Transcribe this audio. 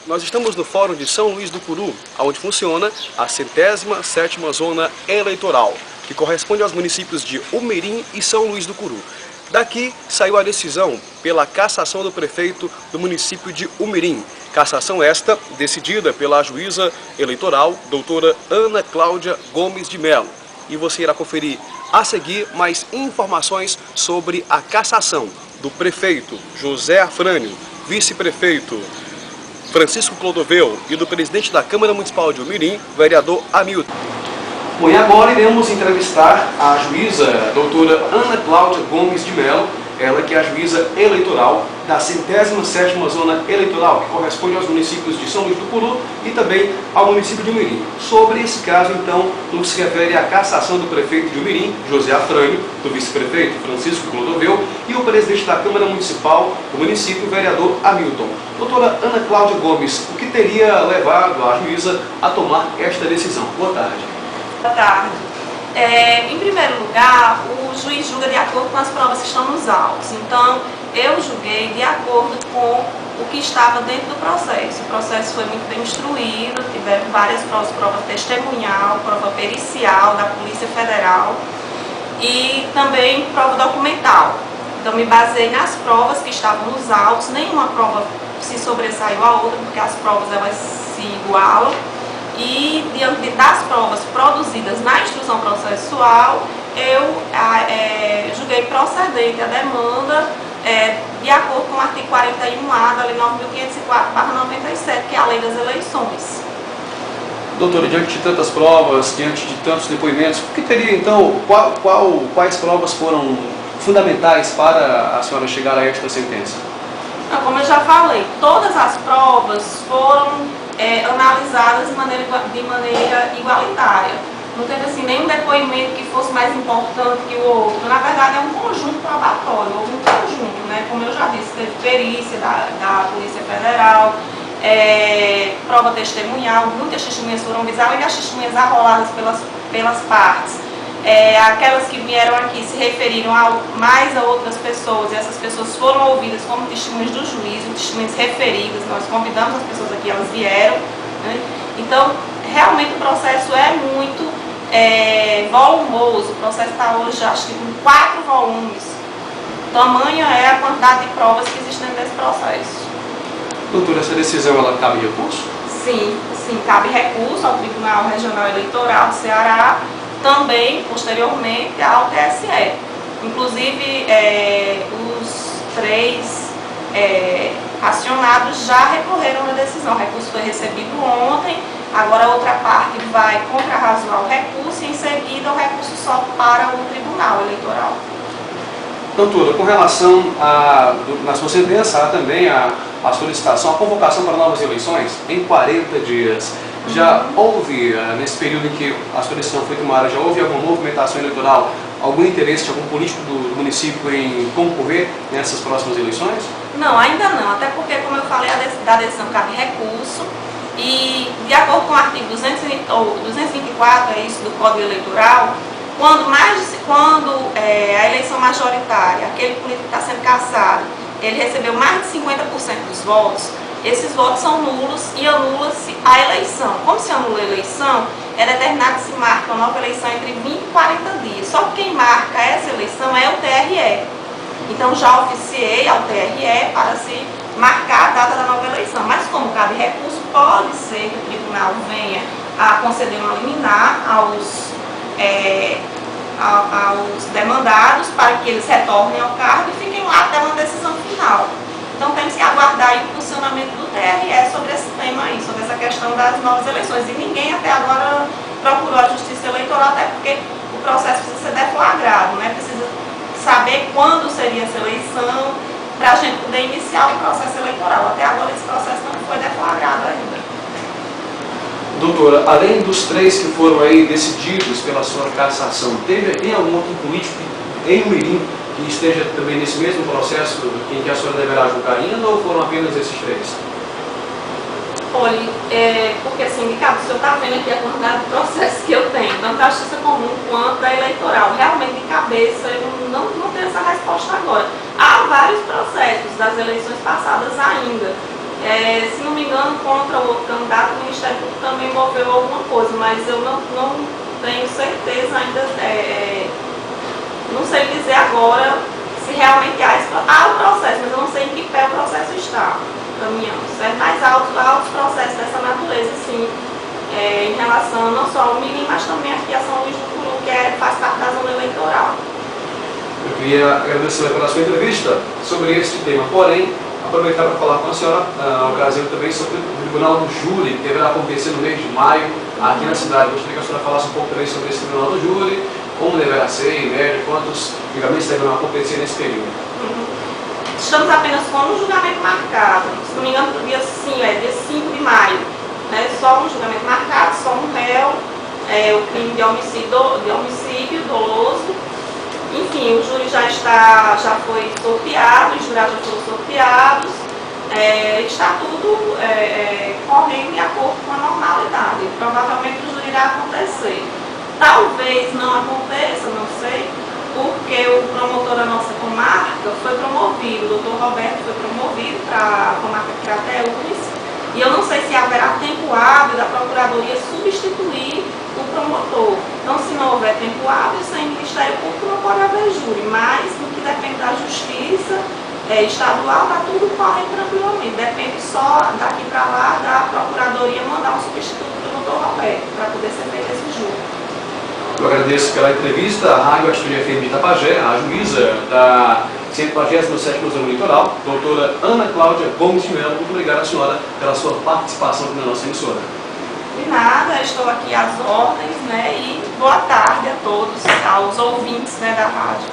Nós estamos no Fórum de São Luís do Curu, onde funciona a 107ª Zona Eleitoral, que corresponde aos municípios de Umirim e São Luís do Curu. Daqui saiu a decisão pela cassação do prefeito do município de Umirim. Cassação esta decidida pela juíza eleitoral, doutora Ana Cláudia Gomes de Melo. E você irá conferir a seguir mais informações sobre a cassação do prefeito José Afrânio, vice-prefeito Francisco Clodoveu e do presidente da Câmara Municipal de Umirim, vereador Hamilton. Bom, e agora iremos entrevistar a juíza doutora Ana Cláudia Gomes de Melo, ela que é a juíza eleitoral da 107ª Zona Eleitoral, que corresponde aos municípios de São Luís do Curu e também ao município de Umirim. Sobre esse caso, então, no que se refere à cassação do prefeito de Umirim, José Afrânio, do vice-prefeito Francisco Clodoveu e o presidente da Câmara Municipal do município, vereador Hamilton. Doutora Ana Cláudia Gomes, o que teria levado a juíza a tomar esta decisão? Boa tarde. Boa tarde. Em primeiro lugar, o juiz julga de acordo com as provas que estão nos autos. Então, eu julguei de acordo com o que estava dentro do processo. O processo foi muito bem instruído, tiveram várias provas, prova testemunhal, prova pericial da Polícia Federal e também prova documental. Então, me baseei nas provas que estavam nos autos, nenhuma prova se sobressaiu à outra, porque as provas elas se igualam. E diante das provas produzidas na instrução processual, eu julguei procedente a demanda de acordo com o artigo 41A da Lei 9.504/97, que é a Lei das Eleições. Doutora, diante de tantas provas, diante de tantos depoimentos, o que teria então, quais provas foram fundamentais para a senhora chegar a esta sentença? Como eu já falei, todas as provas foram analisadas de maneira igualitária. Não teve assim, nenhum depoimento que fosse mais importante que o outro. Na verdade, é um conjunto probatório, houve um conjunto, né? Como eu já disse, teve perícia da Polícia Federal, prova testemunhal, muitas testemunhas foram visadas e as testemunhas arroladas pelas partes. Aquelas que vieram aqui se referiram mais a outras pessoas, e essas pessoas foram ouvidas como testemunhas do juízo, testemunhas referidas, nós convidamos as pessoas aqui, elas vieram, né? Então, realmente o processo é muito volumoso, o processo está hoje, acho que com 4 volumes, tamanha é a quantidade de provas que existem dentro desse processo. Doutora, essa decisão ela cabe recurso? Sim, cabe recurso ao Tribunal Regional Eleitoral do Ceará, também, posteriormente, ao TSE. Inclusive, os 3 acionados já recorreram da decisão. O recurso foi recebido ontem, agora a outra parte vai contrarrazoar o recurso e, em seguida, o recurso sobe para o Tribunal Eleitoral. Doutora, com relação na sua sentença, há também a solicitação, a convocação para novas eleições em 40 dias. Já houve, nesse período em que a sua decisão foi tomada, já houve alguma movimentação eleitoral, algum interesse de algum político do município em concorrer nessas próximas eleições? Não, ainda não, até porque, como eu falei, da decisão cabe recurso e, de acordo com o artigo 224, do Código Eleitoral, quando a eleição majoritária, aquele político que está sendo cassado, ele recebeu mais de 50% dos votos, esses votos são nulos e anula-se a eleição. Como se anula a eleição, é determinado que se marca uma nova eleição entre 20 e 40 dias. Só que quem marca essa eleição é o TRE. Então já oficiei ao TRE para se marcar a data da nova eleição. Mas como cabe recurso, pode ser que o tribunal venha a conceder uma liminar aos demandados para que eles retornem ao cargo e fiquem lá até uma decisão final. Então temos que aguardar aí o funcionamento do TRE sobre esse tema aí, sobre essa questão das novas eleições. E ninguém até agora procurou a Justiça Eleitoral, até porque o processo precisa ser deflagrado, né? Precisa saber quando seria essa eleição para a gente poder iniciar o processo eleitoral. Até agora esse processo não foi deflagrado ainda. Doutora, além dos 3 que foram aí decididos pela sua cassação, tem algum outro político em Umirim que esteja também nesse mesmo processo em que a senhora deverá julgar ainda, ou foram apenas esses 3? Olha, porque assim, Ricardo, o senhor está vendo aqui a quantidade de processos que eu tenho, tanto da Justiça Comum quanto da Eleitoral. Realmente, de cabeça, eu não tenho essa resposta agora. Há vários processos das eleições passadas ainda. Se não me engano, contra o outro candidato, o Ministério Público também moveu alguma coisa, mas eu não tenho certeza ainda, não sei dizer agora se realmente há o processo, mas eu não sei em que pé o processo está caminhando, certo? Mas há outros processos dessa natureza, sim, em relação não só ao Mirim, mas também aqui a São Luís do Curu, que faz parte da zona eleitoral. Eu queria agradecer pela sua entrevista sobre este tema, porém, aproveitar para falar com a senhora na ocasião também sobre o Tribunal do Júri, que deverá acontecer no mês de maio aqui na cidade. Gostaria que a senhora falasse um pouco também sobre esse Tribunal do Júri, como deverá ser, em média, quantos julgamentos deverão acontecer nesse período. Estamos apenas com um julgamento marcado, se não me engano, dia 5 de maio. Né? Só um julgamento marcado, só um réu, o crime de homicídio doloso. Enfim, o júri já foi sorteado, os jurados já foram sorteados, está tudo correndo de acordo com a normalidade. Provavelmente o júri irá acontecer. Talvez não aconteça, não sei, porque o promotor da nossa comarca foi promovido, o doutor Roberto foi promovido para a comarca Crateús, e eu não sei se haverá tempo hábil da Procuradoria substituir o promotor. Então, se não houver tempo hábil, sem Ministério Público não pode haver júri, mas no que depende da Justiça estadual, está tudo correndo tranquilamente. Depende só daqui para lá da Procuradoria mandar um substituto para o doutor Roberto, para poder ser feito esse júri. Eu agradeço pela entrevista à Rádio Atitude FM de Itapajé, a juíza da 147ª Zona Eleitoral, doutora Ana Cláudia Gomes de Melo. Muito obrigado, senhora, pela sua participação aqui na nossa emissora. De nada, estou aqui às ordens, né, e boa tarde a todos, aos ouvintes, né, da rádio.